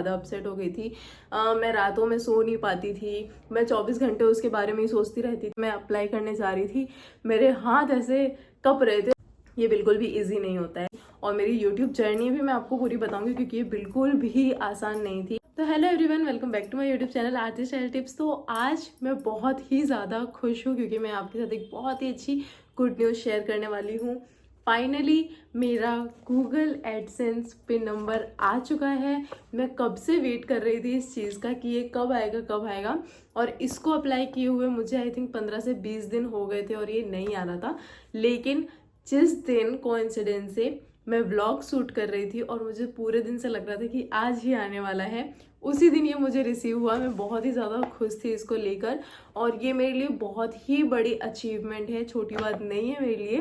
ज़्यादा अपसेट हो गई थी। मैं रातों में सो नहीं पाती थी, मैं 24 घंटे उसके बारे में ही सोचती रहती थी। मैं अप्लाई करने जा रही थी, मेरे हाथ ऐसे कँप रहे थे। ये बिल्कुल भी इजी नहीं होता है और मेरी यूट्यूब जर्नी भी मैं आपको पूरी बताऊंगी क्योंकि ये बिल्कुल भी आसान नहीं थी। तो hello everyone, welcome back to my YouTube channel Aarti style tips. तो आज मैं बहुत ही ज़्यादा खुश हूँ क्योंकि मैं आपके साथ एक बहुत ही अच्छी गुड न्यूज़ शेयर करने वाली हूँ। फाइनली मेरा गूगल एडसेंस पिन नंबर आ चुका है। मैं कब से वेट कर रही थी इस चीज़ का कि ये कब आएगा और इसको अप्लाई किए हुए मुझे आई थिंक 15 से 20 दिन हो गए थे और ये नहीं आ रहा था। लेकिन जिस दिन कोइंसिडेंस से मैं व्लॉग शूट कर रही थी और मुझे पूरे दिन से लग रहा था कि आज ही आने वाला है, उसी दिन ये मुझे रिसीव हुआ। मैं बहुत ही ज़्यादा खुश थी इसको लेकर और ये मेरे लिए बहुत ही बड़ी अचीवमेंट है, छोटी बात नहीं है मेरे लिए,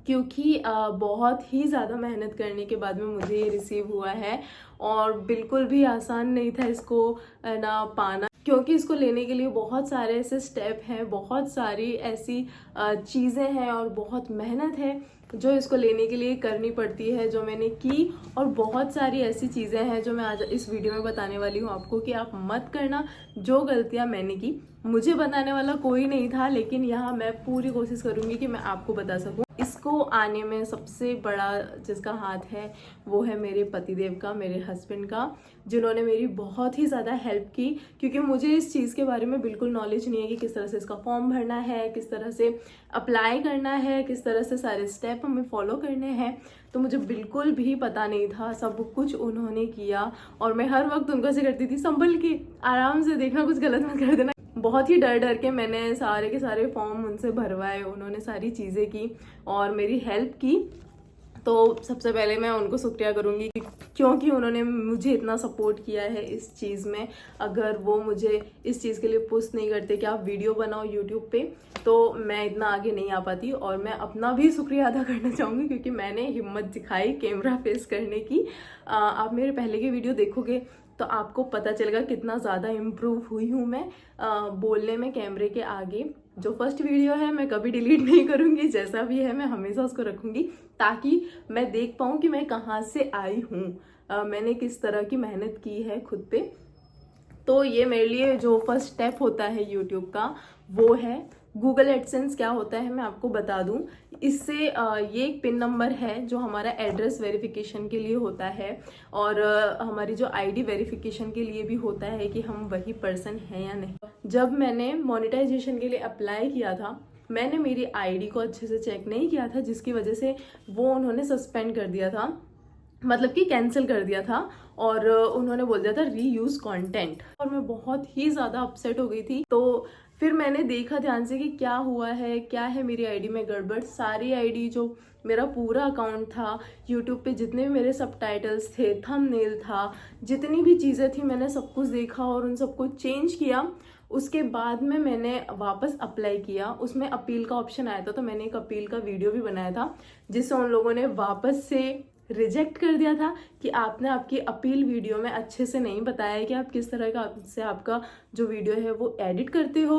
क्योंकि बहुत ही ज़्यादा मेहनत करने के बाद में मुझे ये रिसीव हुआ है और बिल्कुल भी आसान नहीं था इसको ना पाना, क्योंकि इसको लेने के लिए बहुत सारे ऐसे स्टेप हैं, बहुत सारी ऐसी चीज़ें हैं और बहुत मेहनत है जो इसको लेने के लिए करनी पड़ती है, जो मैंने की। और बहुत सारी ऐसी चीज़ें हैं जो मैं आज इस वीडियो में बताने वाली हूँ आपको कि आप मत करना जो गलतियाँ मैंने की। मुझे बताने वाला कोई नहीं था, लेकिन यहाँ मैं पूरी कोशिश करूँगी कि मैं आपको बता सकूँ। इसको आने में सबसे बड़ा जिसका हाथ है वो है मेरे पतिदेव का, मेरे हस्बैंड का, जिन्होंने मेरी बहुत ही ज़्यादा हेल्प की, क्योंकि मुझे इस चीज़ के बारे में बिल्कुल नॉलेज नहीं है कि किस तरह से इसका फॉर्म भरना है, किस तरह से अप्लाई करना है, किस तरह से सारे स्टेप हमें फॉलो करने हैं। तो मुझे बिल्कुल भी पता नहीं था, सब कुछ उन्होंने किया और मैं हर वक्त उनको से करती थी संभल के, आराम से देखना, कुछ गलत मत कर देना। बहुत ही डर के मैंने सारे के सारे फॉर्म उनसे भरवाए, उन्होंने सारी चीज़ें की और मेरी हेल्प की। तो सबसे पहले मैं उनको शुक्रिया करूँगी क्योंकि उन्होंने मुझे इतना सपोर्ट किया है इस चीज़ में। अगर वो मुझे इस चीज़ के लिए पुश नहीं करते कि आप वीडियो बनाओ यूट्यूब पे, तो मैं इतना आगे नहीं आ पाती। और मैं अपना भी शुक्रिया अदा करना चाहूँगी क्योंकि मैंने हिम्मत दिखाई कैमरा फेस करने की। आप मेरे पहले के वीडियो देखोगे तो आपको पता चलेगा कितना ज़्यादा इम्प्रूव हुई हूँ मैं बोलने में कैमरे के आगे। जो फर्स्ट वीडियो है मैं कभी डिलीट नहीं करूँगी, जैसा भी है मैं हमेशा उसको रखूँगी ताकि मैं देख पाऊँ कि मैं कहाँ से आई हूँ, मैंने किस तरह की मेहनत की है खुद पे। तो ये मेरे लिए जो फर्स्ट स्टेप होता है यूट्यूब का वो है गूगल एडसेंस। क्या होता है मैं आपको बता दूं। इससे ये एक पिन नंबर है जो हमारा एड्रेस वेरिफिकेशन के लिए होता है और हमारी जो आईडी वेरिफिकेशन के लिए भी होता है कि हम वही पर्सन हैं या नहीं। जब मैंने मोनेटाइजेशन के लिए अप्लाई किया था, मैंने मेरी आईडी को अच्छे से चेक नहीं किया था, जिसकी वजह से वो उन्होंने सस्पेंड कर दिया था, मतलब कि कैंसिल कर दिया था और उन्होंने बोल दिया था रीयूज कंटेंट। और मैं बहुत ही ज़्यादा अपसेट हो गई थी। तो फिर मैंने देखा ध्यान से कि क्या हुआ है, क्या है मेरी आईडी में गड़बड़। सारी आईडी जो मेरा पूरा अकाउंट था, यूट्यूब पे जितने भी मेरे सबटाइटल्स थे, थंबनेल था, जितनी भी चीज़ें थी, मैंने सब कुछ देखा और उन सबको चेंज किया। उसके बाद में मैंने वापस अप्लाई किया, उसमें अपील का ऑप्शन आया था, तो मैंने एक अपील का वीडियो भी बनाया था जिससे उन लोगों ने वापस से रिजेक्ट कर दिया था कि आपने आपकी अपील वीडियो में अच्छे से नहीं बताया कि आप किस तरह का से आपका जो वीडियो है वो एडिट करते हो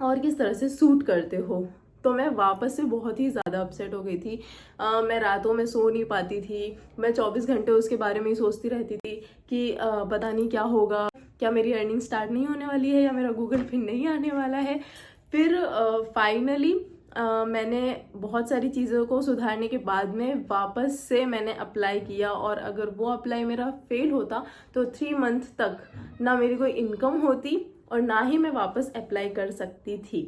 और किस तरह से शूट करते हो। तो मैं वापस से बहुत ही ज़्यादा अपसेट हो गई थी। मैं रातों में सो नहीं पाती थी, मैं 24 घंटे उसके बारे में ही सोचती रहती थी कि पता नहीं क्या होगा, क्या मेरी अर्निंग स्टार्ट नहीं होने वाली है या मेरा गूगल पिन नहीं आने वाला है। फिर फाइनली मैंने बहुत सारी चीज़ों को सुधारने के बाद में वापस से मैंने अप्लाई किया और अगर वो अप्लाई मेरा फेल होता तो 3 मंथ तक ना मेरी कोई इनकम होती और ना ही मैं वापस अप्लाई कर सकती थी।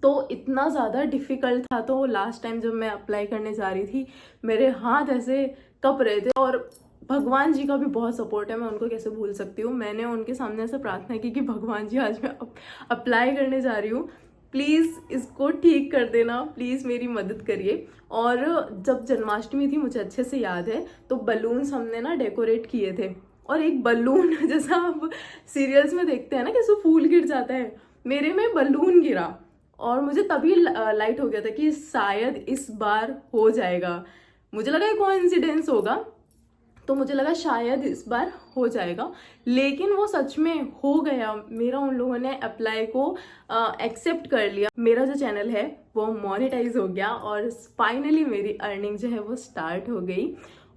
तो इतना ज़्यादा डिफ़िकल्ट था। तो लास्ट टाइम जब मैं अप्लाई करने जा रही थी, मेरे हाथ ऐसे कँप रहे थे और भगवान जी का भी बहुत सपोर्ट है, मैं उनको कैसे भूल सकती हूँ। मैंने उनके सामने ऐसे प्रार्थना की कि भगवान जी, आज मैं अप्लाई करने जा रही हूँ, प्लीज़ इसको ठीक कर देना, प्लीज़ मेरी मदद करिए। और जब जन्माष्टमी थी, मुझे अच्छे से याद है, तो बलून्स हमने ना डेकोरेट किए थे और एक बलून जैसा आप सीरियल्स में देखते हैं ना कैसे फूल गिर जाता है, मेरे में बलून गिरा और मुझे तभी लाइट हो गया था कि शायद इस बार हो जाएगा। मुझे लगा ये कोइंसिडेंस होगा, तो मुझे लगा शायद इस बार हो जाएगा, लेकिन वो सच में हो गया। मेरा उन लोगों ने अप्लाई को एक्सेप्ट कर लिया, मेरा जो चैनल है वो मोनेटाइज हो गया और फाइनली मेरी अर्निंग जो है वो स्टार्ट हो गई।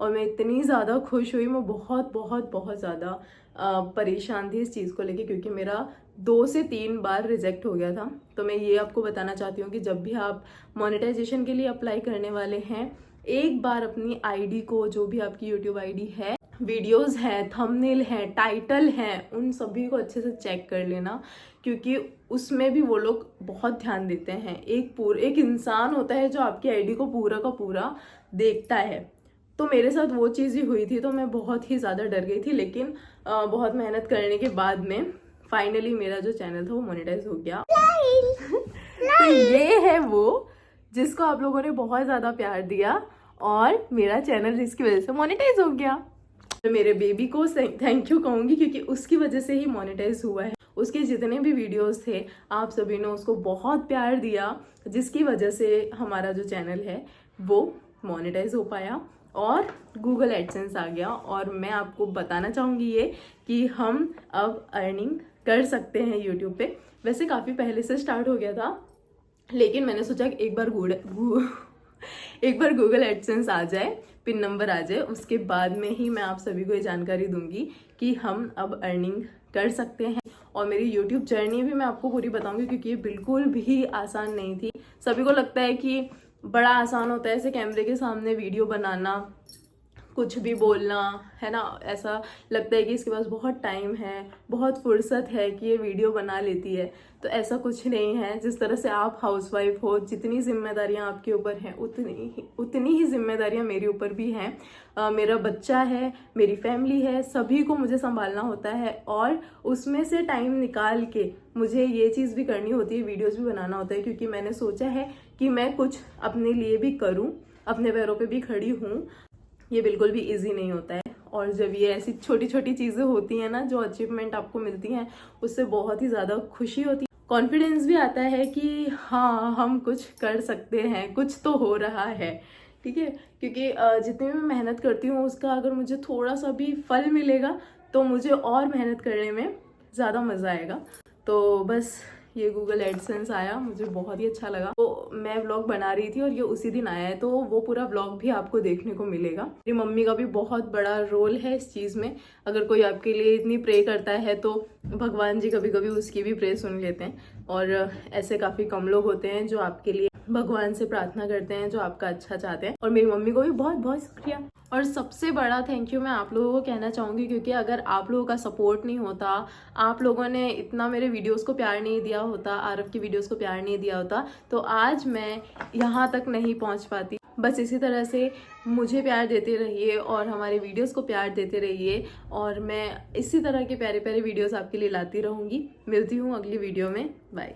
और मैं इतनी ज़्यादा खुश हुई, मैं बहुत बहुत बहुत ज़्यादा परेशान थी इस चीज़ को लेके, क्योंकि मेरा 2 से 3 बार रिजेक्ट हो गया था। तो मैं ये आपको बताना चाहती हूँ कि जब भी आप मोनेटाइजेशन के लिए अप्लाई करने वाले हैं, एक बार अपनी आईडी को, जो भी आपकी यूट्यूब आईडी है, वीडियोस हैं, थंबनेल हैं, टाइटल हैं, उन सभी को अच्छे से चेक कर लेना, क्योंकि उसमें भी वो लोग बहुत ध्यान देते हैं। एक इंसान होता है जो आपकी आईडी को पूरा का पूरा देखता है। तो मेरे साथ वो चीज़ ही हुई थी, तो मैं बहुत ही ज़्यादा डर गई थी, लेकिन बहुत मेहनत करने के बाद में फाइनली मेरा जो चैनल था वो मोनेटाइज हो गया। तो ये है वो जिसको आप लोगों ने बहुत ज़्यादा प्यार दिया और मेरा चैनल जिसकी वजह से मोनेटाइज हो गया। मैं मेरे बेबी को थैंक यू कहूँगी, क्योंकि उसकी वजह से ही मोनेटाइज हुआ है। उसके जितने भी वीडियोस थे, आप सभी ने उसको बहुत प्यार दिया, जिसकी वजह से हमारा जो चैनल है वो मोनेटाइज हो पाया और गूगल एडसेंस आ गया। और मैं आपको बताना चाहूँगी ये कि हम अब अर्निंग कर सकते हैं यूट्यूब पे। वैसे काफ़ी पहले से स्टार्ट हो गया था, लेकिन मैंने सोचा कि एक बार गूगल एडसेंस आ जाए, पिन नंबर आ जाए, उसके बाद में ही मैं आप सभी को ये जानकारी दूंगी कि हम अब अर्निंग कर सकते हैं। और मेरी यूट्यूब जर्नी भी मैं आपको पूरी बताऊंगी, क्योंकि ये बिल्कुल भी आसान नहीं थी। सभी को लगता है कि बड़ा आसान होता है ऐसे कैमरे के सामने वीडियो बनाना, कुछ भी बोलना, है ना। ऐसा लगता है कि इसके पास बहुत टाइम है, बहुत फुर्सत है कि ये वीडियो बना लेती है। तो ऐसा कुछ नहीं है। जिस तरह से आप हाउसवाइफ हो, जितनी जिम्मेदारियां आपके ऊपर हैं, उतनी ही जिम्मेदारियां मेरे ऊपर भी हैं। मेरा बच्चा है, मेरी फैमिली है, सभी को मुझे संभालना होता है, और उसमें से टाइम निकाल के मुझे ये चीज़ भी करनी होती है, वीडियोज़ भी बनाना होता है, क्योंकि मैंने सोचा है कि मैं कुछ अपने लिए भी करूँ, अपने पैरों पर भी खड़ी हूँ। ये बिल्कुल भी इजी नहीं होता है। और जब ये ऐसी छोटी छोटी चीज़ें होती हैं ना, जो अचीवमेंट आपको मिलती हैं, उससे बहुत ही ज़्यादा खुशी होती है, कॉन्फिडेंस भी आता है कि हाँ, हम कुछ कर सकते हैं, कुछ तो हो रहा है। ठीक है, क्योंकि जितनी भी मैं मेहनत करती हूँ, उसका अगर मुझे थोड़ा सा भी फल मिलेगा तो मुझे और मेहनत करने में ज़्यादा मज़ा आएगा। तो बस ये गूगल एडसेंस आया, मुझे बहुत ही अच्छा लगा। तो मैं व्लॉग बना रही थी और ये उसी दिन आया है, तो वो पूरा व्लॉग भी आपको देखने को मिलेगा। मेरी मम्मी का भी बहुत बड़ा रोल है इस चीज़ में। अगर कोई आपके लिए इतनी प्रे करता है तो भगवान जी कभी कभी उसकी भी प्रे सुन लेते हैं। और ऐसे काफ़ी कम लोग होते हैं जो आपके लिए भगवान से प्रार्थना करते हैं, जो आपका अच्छा चाहते हैं। और मेरी मम्मी को भी बहुत बहुत शुक्रिया। और सबसे बड़ा थैंक यू मैं आप लोगों को कहना चाहूँगी, क्योंकि अगर आप लोगों का सपोर्ट नहीं होता, आप लोगों ने इतना मेरे वीडियोस को प्यार नहीं दिया होता, आरव की वीडियोस को प्यार नहीं दिया होता, तो आज मैं यहाँ तक नहीं पहुँच पाती। बस इसी तरह से मुझे प्यार देते रहिए और हमारे वीडियोस को प्यार देते रहिए, और मैं इसी तरह के प्यारे प्यारे वीडियोस आपके लिए लाती रहूँगी। मिलती हूँ अगली वीडियो में। बाय।